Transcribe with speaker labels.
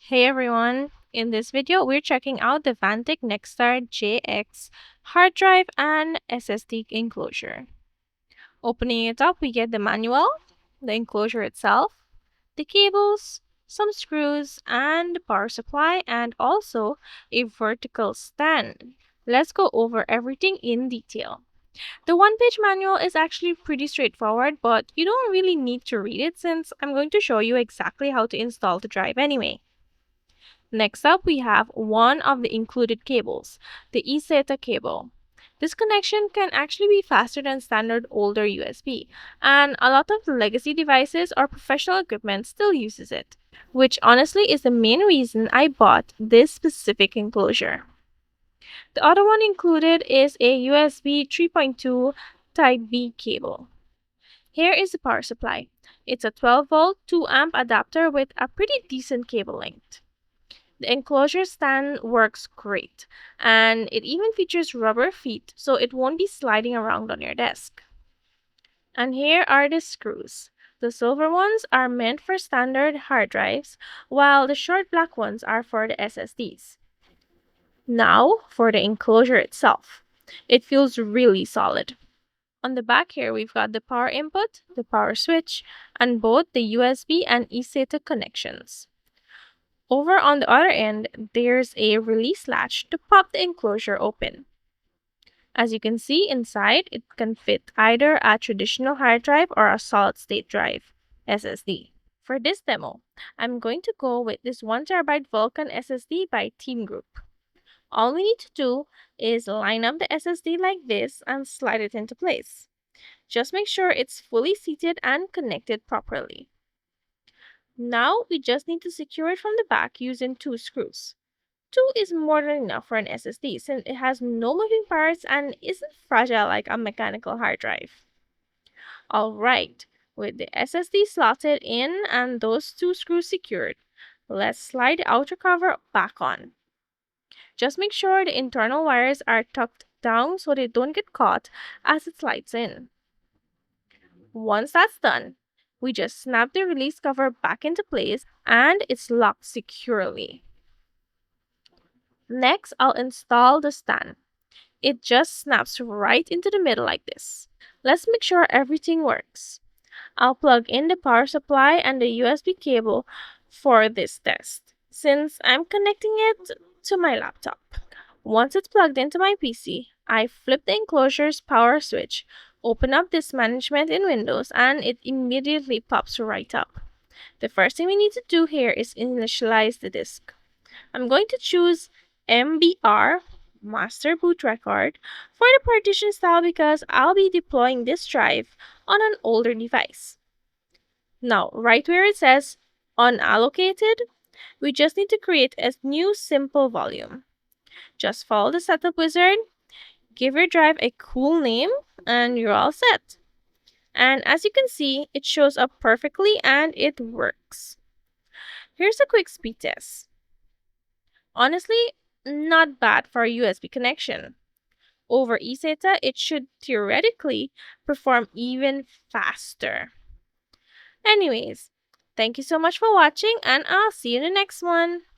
Speaker 1: Hey everyone! In this video, we're checking out the Vantec NexStar JX hard drive and SSD enclosure. Opening it up, we get the manual, the enclosure itself, the cables, some screws, and the power supply, and also a vertical stand. Let's go over everything in detail. The one-page manual is actually pretty straightforward, but you don't really need to read it since I'm going to show you exactly how to install the drive anyway. Next up, we have one of the included cables, the eSATA cable. This connection can actually be faster than standard older USB, and a lot of legacy devices or professional equipment still uses it, which honestly is the main reason I bought this specific enclosure. The other one included is a USB 3.2 Type B cable. Here is the power supply. It's a 12-volt 2-amp adapter with a pretty decent cable length. The enclosure stand works great, and it even features rubber feet so it won't be sliding around on your desk. And here are the screws. The silver ones are meant for standard hard drives, while the short black ones are for the SSDs. Now, for the enclosure itself. It feels really solid. On the back here, we've got the power input, the power switch, and both the USB and eSATA connections. Over on the other end, there's a release latch to pop the enclosure open. As you can see inside, it can fit either a traditional hard drive or a solid-state drive, SSD. For this demo, I'm going to go with this 1TB Vulcan SSD by TEAMGROUP. All we need to do is line up the SSD like this and slide it into place. Just make sure it's fully seated and connected properly. Now we just need to secure it from the back using 2 screws. 2 is more than enough for an SSD since it has no moving parts and isn't fragile like a mechanical hard drive. Alright, with the SSD slotted in and those 2 screws secured, let's slide the outer cover back on. Just make sure the internal wires are tucked down so they don't get caught as it slides in. Once that's done, we just snap the release cover back into place and it's locked securely. Next, I'll install the stand. It just snaps right into the middle like this. Let's make sure everything works. I'll plug in the power supply and the USB cable for this test, since I'm connecting it to my laptop. Once it's plugged into my PC, I flip the enclosure's power switch, open up this management in Windows, and it immediately pops right up. The first thing we need to do here is initialize the disk. I'm going to choose MBR, Master Boot Record, for the partition style because I'll be deploying this drive on an older device. Now, right where it says unallocated, we just need to create a new simple volume. Just follow the setup wizard, give your drive a cool name, and you're all set. And as you can see, it shows up perfectly and it works. Here's a quick speed test. Honestly, not bad for a USB connection. Over eSATA, it should theoretically perform even faster. Anyways, thank you so much for watching and I'll see you in the next one.